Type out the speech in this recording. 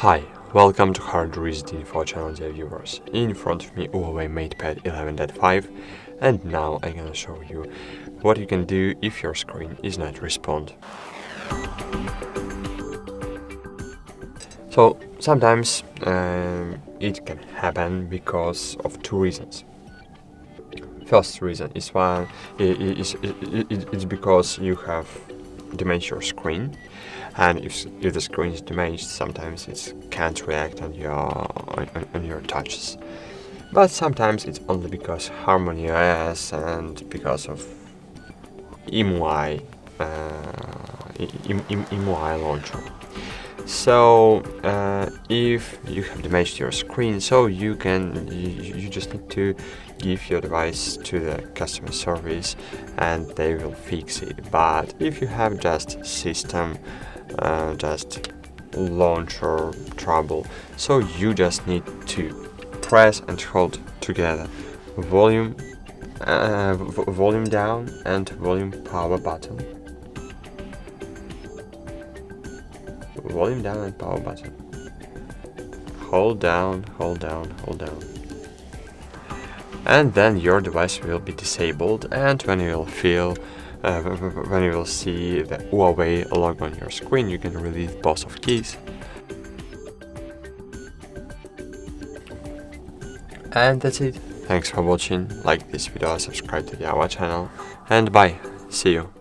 Hi, welcome to Hard Reset Info channel, dear viewers. In front of me Huawei MatePad 11.5, and now I'm gonna show you what you can do if your screen is not respond. So sometimes it can happen because of two reasons. First reason is it's because you have damaged your screen, and if the screen is damaged, sometimes it can't react on your touches. But sometimes it's only because Harmony OS and because of EMUI launcher. So if you have damaged your screen, so you just need to give your device to the customer service and they will fix it. But if you have just system just launcher trouble, so you just need to press and hold together volume down and volume power button. Volume down and power button. Hold down, hold down, hold down. And then your device will be disabled, and when you will see the Huawei logo on your screen, you can release both of keys. And that's it. Thanks for watching. Like this video, subscribe to our channel, and bye. See you.